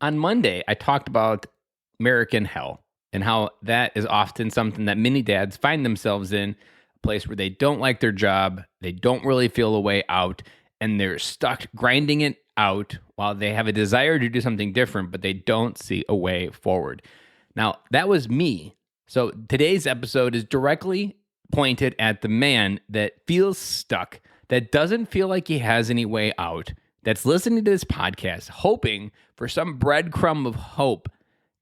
On Monday, I talked about American Hell and how that is often something that many dads find themselves in, a place where they don't like their job, they don't really feel a way out, and they're stuck grinding it out while they have a desire to do something different, but they don't see a way forward. Now, that was me. So today's episode is directly pointed at the man that feels stuck, that doesn't feel like he has any way out, that's listening to this podcast, hoping for some breadcrumb of hope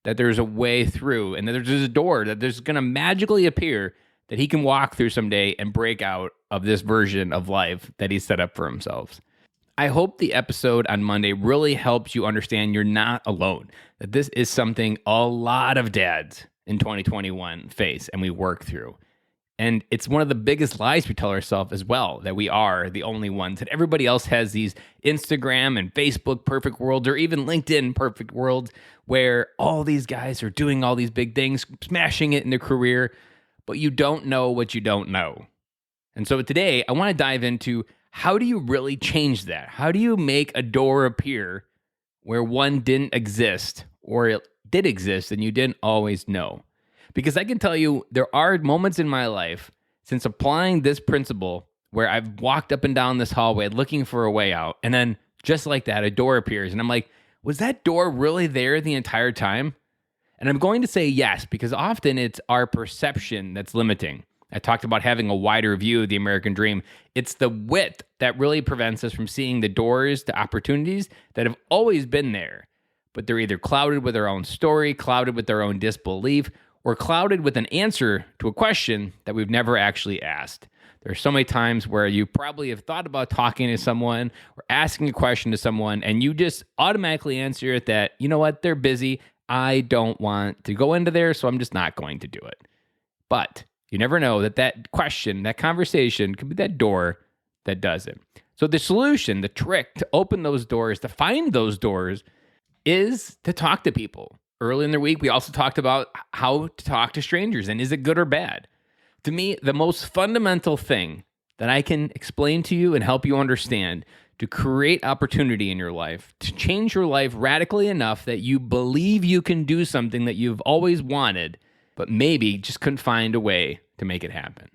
that there's a way through and that there's a door that there's going to magically appear that he can walk through someday and break out of this version of life that he set up for himself. I hope the episode on Monday really helps you understand you're not alone, that this is something a lot of dads in 2021 face and we work through. And it's one of the biggest lies we tell ourselves as well, that we are the only ones, that everybody else has these Instagram and Facebook perfect worlds, or even LinkedIn perfect worlds, where all these guys are doing all these big things, smashing it in their career, but you don't know what you don't know. And so today, I want to dive into, how do you really change that? How do you make a door appear where one didn't exist, or it did exist and you didn't always know? Because I can tell you, there are moments in my life since applying this principle where I've walked up and down this hallway looking for a way out. And then just like that, a door appears. And I'm like, was that door really there the entire time? And I'm going to say yes, because often it's our perception that's limiting. I talked about having a wider view of the American dream. It's the width that really prevents us from seeing the doors to opportunities that have always been there. But they're either clouded with our own story, clouded with our own disbelief, or clouded with an answer to a question that we've never actually asked. There are so many times where you probably have thought about talking to someone or asking a question to someone, and you just automatically answer it that, you know what, they're busy. I don't want to go into there, so I'm just not going to do it. But you never know that question, that conversation could be that door that does it. So the solution, the trick to open those doors, to find those doors, is to talk to people. Early in the week, we also talked about how to talk to strangers, and is it good or bad? To me, the most fundamental thing that I can explain to you and help you understand to create opportunity in your life, to change your life radically enough that you believe you can do something that you've always wanted, but maybe just couldn't find a way to make it happen.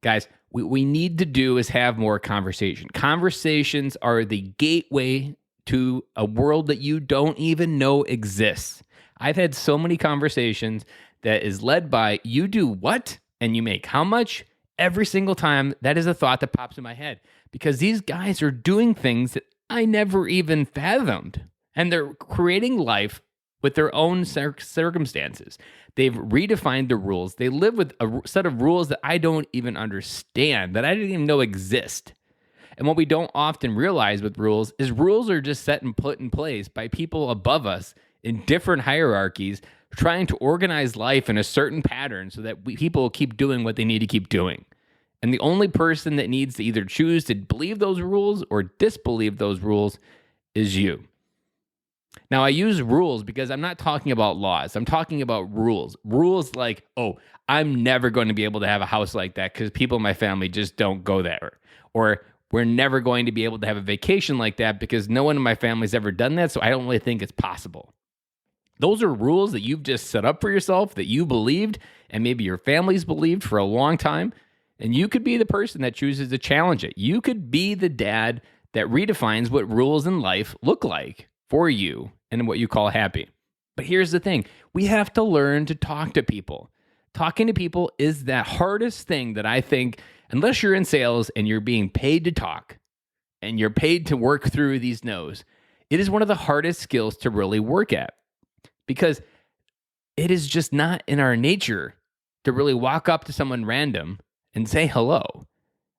Guys, what we need to do is have more conversation. Conversations are the gateway to a world that you don't even know exists. I've had so many conversations that is led by, you do what and you make how much? Every single time, that is a thought that pops in my head, because these guys are doing things that I never even fathomed, and they're creating life with their own circumstances. They've redefined the rules. They live with a set of rules that I don't even understand, that I didn't even know exist. And what we don't often realize with rules is rules are just set and put in place by people above us in different hierarchies, trying to organize life in a certain pattern so that people keep doing what they need to keep doing. And the only person that needs to either choose to believe those rules or disbelieve those rules is you. Now, I use rules because I'm not talking about laws. I'm talking about rules. Rules like, oh, I'm never going to be able to have a house like that because people in my family just don't go there. Or we're never going to be able to have a vacation like that because no one in my family's ever done that, so I don't really think it's possible. Those are rules that you've just set up for yourself, that you believed, and maybe your family's believed for a long time. And you could be the person that chooses to challenge it. You could be the dad that redefines what rules in life look like for you and what you call happy. But here's the thing. We have to learn to talk to people. Talking to people is the hardest thing that I think, unless you're in sales and you're being paid to talk and you're paid to work through these no's, it is one of the hardest skills to really work at. Because it is just not in our nature to really walk up to someone random and say hello.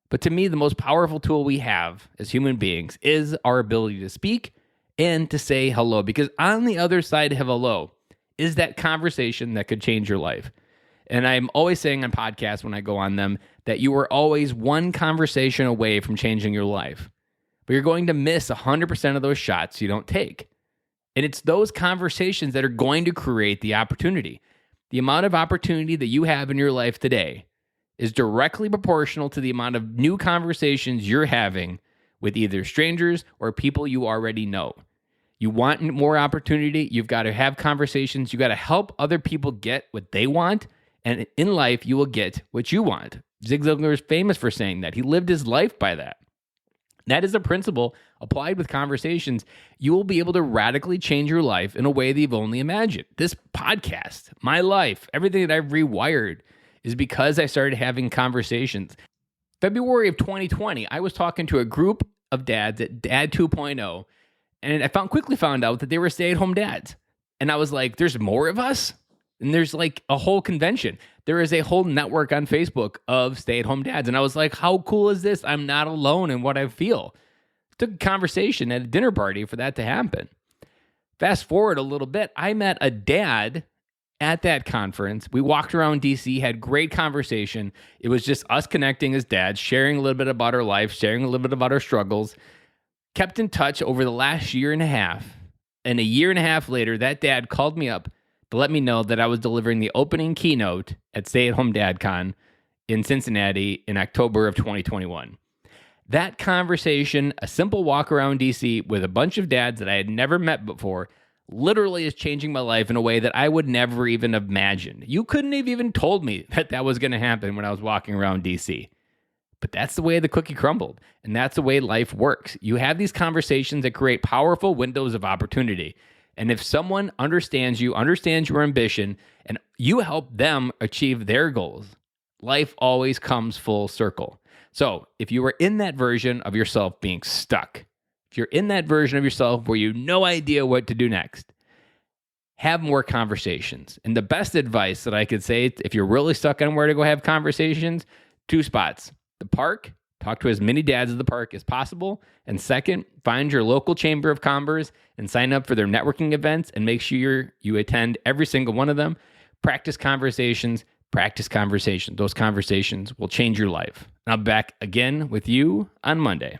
But to me, the most powerful tool we have as human beings is our ability to speak and to say hello. Because on the other side of hello is that conversation that could change your life. And I'm always saying on podcasts when I go on them that you are always one conversation away from changing your life. But you're going to miss 100% of those shots you don't take. And it's those conversations that are going to create the opportunity. The amount of opportunity that you have in your life today is directly proportional to the amount of new conversations you're having with either strangers or people you already know. You want more opportunity, you've got to have conversations. You got to help other people get what they want. And in life, you will get what you want. Zig Ziglar is famous for saying that. He lived his life by that. That is a principle applied with conversations. You will be able to radically change your life in a way that you've only imagined. This podcast, my life, everything that I've rewired is because I started having conversations. February of 2020, I was talking to a group of dads at Dad 2.0, and I quickly found out that they were stay-at-home dads. And I was like, there's more of us? And there's like a whole convention. There is a whole network on Facebook of stay-at-home dads. And I was like, how cool is this? I'm not alone in what I feel. It took a conversation at a dinner party for that to happen. Fast forward a little bit, I met a dad at that conference. We walked around DC, had great conversation. It was just us connecting as dads, sharing a little bit about our life, sharing a little bit about our struggles. Kept in touch over the last year and a half. And a year and a half later, that dad called me up to let me know that I was delivering the opening keynote at Stay at Home Dad Con in Cincinnati in October of 2021. That conversation, a simple walk around DC with a bunch of dads that I had never met before, literally is changing my life in a way that I would never even have imagined. You couldn't have even told me that was going to happen when I was walking around DC. But that's the way the cookie crumbled, and that's the way life works. You have these conversations that create powerful windows of opportunity. And if someone understands you, understands your ambition, and you help them achieve their goals, life always comes full circle. So if you are in that version of yourself being stuck, if you're in that version of yourself where you have no idea what to do next, have more conversations. And the best advice that I could say, if you're really stuck on where to go have conversations, 2 spots. The park, talk to as many dads at the park as possible. And second, find your local chamber of commerce and sign up for their networking events and make sure you attend every single one of them. Practice conversations. Those conversations will change your life. And I'll be back again with you on Monday.